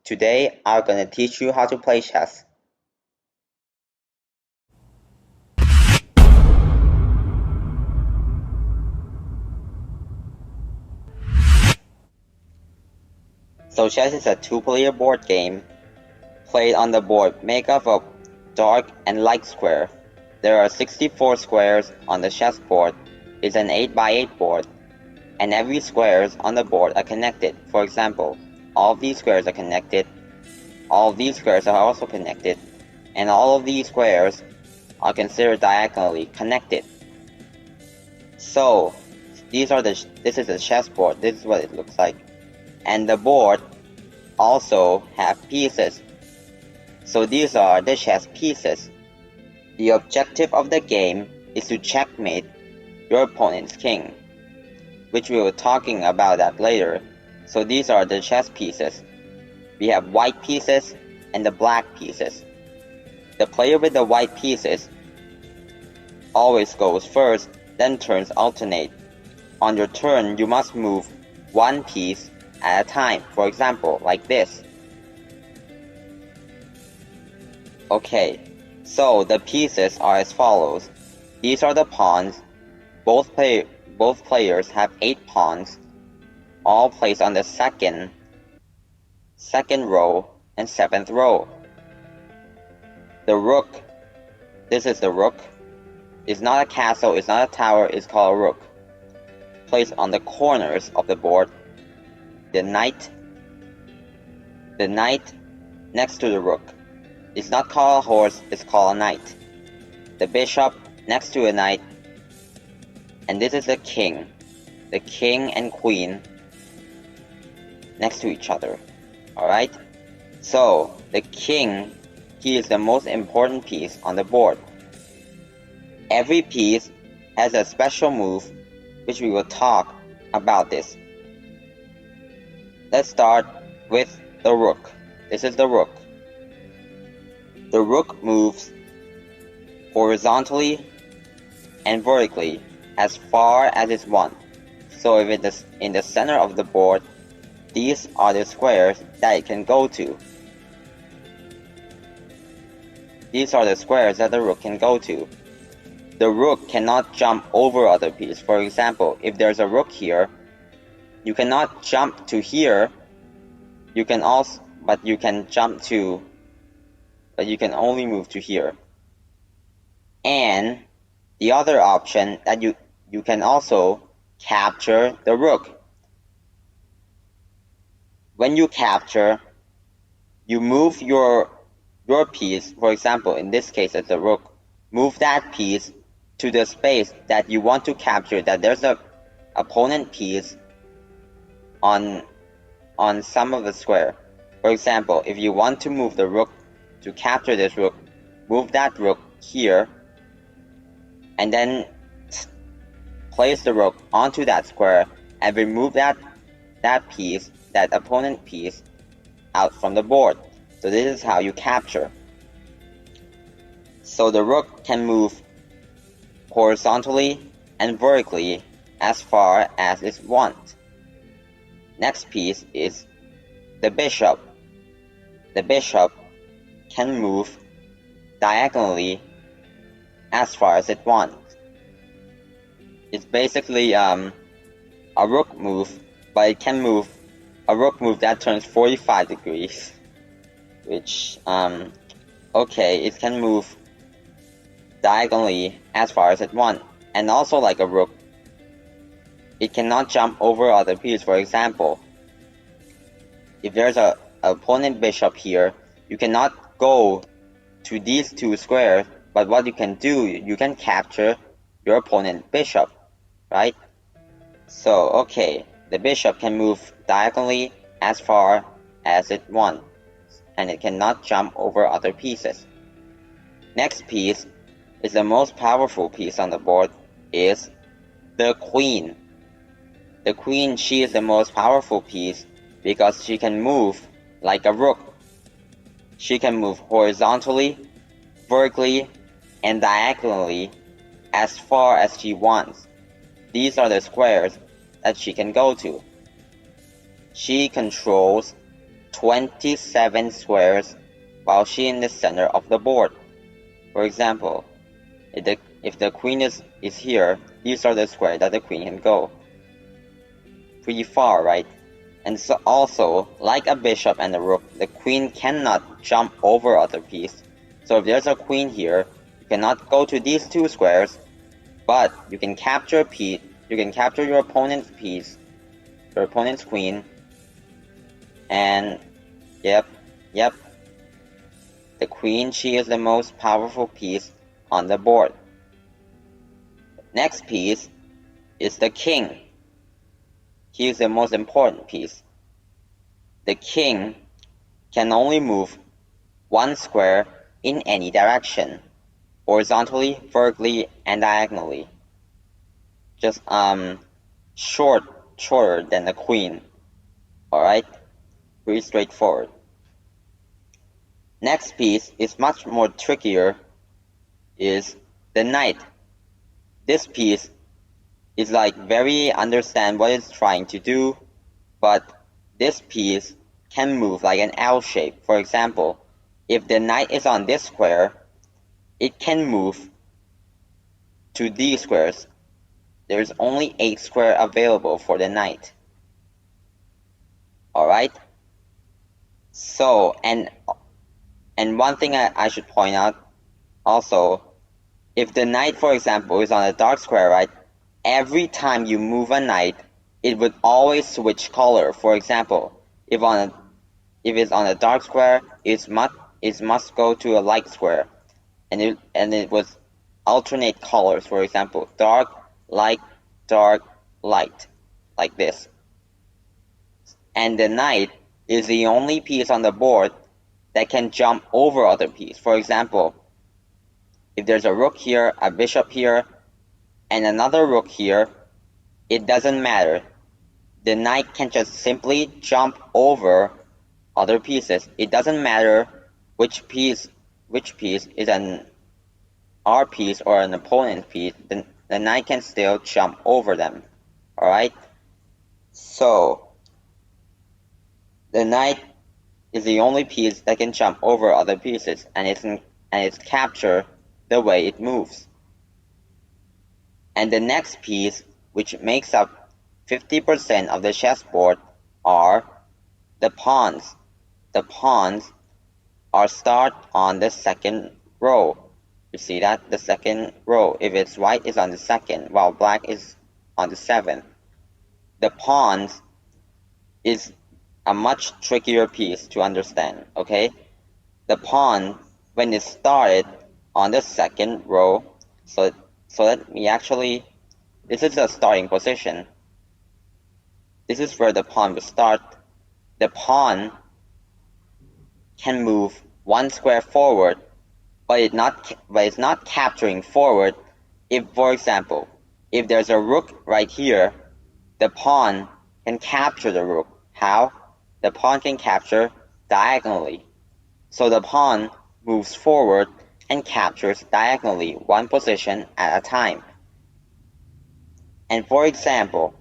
Today, I'm gonna teach you how to play chess. So chess is a two-player board game played on the board made up of dark and light square. There are 64 squares on the chessboard. It's an 8x8 board, and every squares on the board are connected. For example, all of these squares are connected, all of these squares are also connected, and all of these squares are considered diagonally connected. So, this is the chessboard, this is what it looks like. And the board also have pieces. So these are the chess pieces. The objective of the game is to checkmate your opponent's king, which we will talking about that later. So these are the chess pieces. We have white pieces and the black pieces. The player with the white pieces always goes first, then turns alternate. On your turn, you must move one piece at a time, for example, like this. Okay, so the pieces are as follows. These are the pawns. Both players have 8 pawns, all placed on the second row and 7th row. The rook, this is the rook. It's not a castle, it's not a tower, it's called a rook. Placed on the corners of the board. The knight next to the rook. It's not called a horse, it's called a knight. The bishop next to a knight. And this is the king and queen next to each other. Alright? So, the king, he is the most important piece on the board. Every piece has a special move, which we will talk about this. Let's start with the rook. This is the rook. The rook moves horizontally and vertically as far as it wants. So if it is in the center of the board, these are the squares that it can go to. These are the squares that the rook can go to. The rook cannot jump over other pieces. For example, if there's a rook here, you cannot jump to here. You can only move to here. And the other option that you can also capture the rook. When you capture, you move your piece, for example, in this case it's the rook, move that piece to the space that you want to capture, that there's a opponent piece on some of the square. For example, if you want to move the rook to capture this rook, move that rook here, and then place the rook onto that square and remove that piece, that opponent piece, out from the board. So this is how you capture. So the rook can move horizontally and vertically as far as it wants. Next piece is the bishop. The bishop can move diagonally as far as it wants. It's basically a rook move, but it can move a rook move that turns 45 degrees, which okay, it can move diagonally as far as it wants. And also, like a rook, it cannot jump over other pieces. For example, if there's a opponent bishop here, you cannot go to these 2 squares, but what you can do, you can capture your opponent bishop, right? So, okay, the bishop can move diagonally as far as it wants, and it cannot jump over other pieces. Next piece is the most powerful piece on the board, is the queen. The queen, she is the most powerful piece because she can move like a rook. She can move horizontally, vertically, and diagonally as far as she wants. These are the squares that she can go to. She controls 27 squares while she in the center of the board. For example, if the queen is here, these are the squares that the queen can go. Pretty far, right? And so also, like a bishop and a rook, the queen cannot jump over other piece. So if there's a queen here, you cannot go to these two squares, but you can capture a piece, you can capture your opponent's piece, your opponent's queen, and yep, the queen, she is the most powerful piece on the board. Next piece is the king. He is the most important piece. The king can only move one square in any direction, horizontally, vertically, and diagonally. Just shorter than the queen. Alright? Pretty straightforward. Next piece is much more trickier, is the knight. This piece is like very understand what it's trying to do, but this piece can move like an L shape. For example, if the knight is on this square, it can move to these squares. There's only 8 squares available for the knight. Alright? So, and one thing I should point out also, if the knight, for example, is on a dark square, right? Every time you move a knight, it would always switch color. For example, if it's on a dark square, it must go to a light square, and it would alternate colors. For example, dark, light, like this. And the knight is the only piece on the board that can jump over other pieces. For example, if there's a rook here, a bishop here, and another rook here, it doesn't matter. The knight can just simply jump over other pieces. It doesn't matter which piece is an our piece or an opponent's piece. The knight can still jump over them. Alright? So, the knight is the only piece that can jump over other pieces, and it's captured the way it moves. And the next piece, which makes up 50% of the chessboard, are the pawns. The pawns are start on the second row. You see that? The second row. If it's white, it's on the second, while black is on the seventh. The pawns is a much trickier piece to understand, okay? The pawn, when it started on the second row, so that we actually, this is the starting position. This is where the pawn will start. The pawn can move one square forward, but it's not capturing forward. If, for example, if there's a rook right here, the pawn can capture the rook. How? The pawn can capture diagonally. So the pawn moves forward and captures diagonally one position at a time. And for example,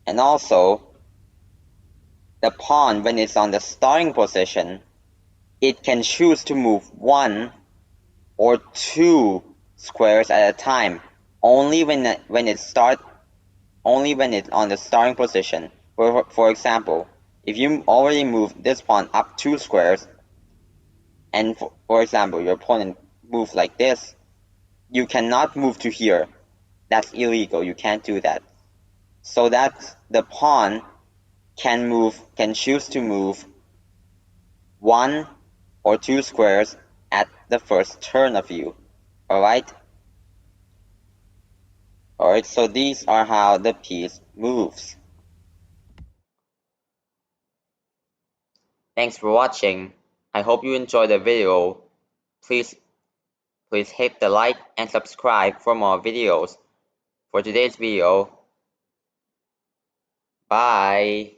and also, the pawn, when it's on the starting position, it can choose to move 1 or 2 squares at a time, only when it's on the starting position. For example, if you already moved this pawn up 2 squares, and for example, your opponent moves like this, you cannot move to here. That's illegal. You can't do that. So that the pawn can choose to move 1 or 2 squares at the first turn of you. Alright? Alright, so these are how the piece moves. Thanks for watching. I hope you enjoyed the video. Please hit the like and subscribe for more videos. For today's video, bye!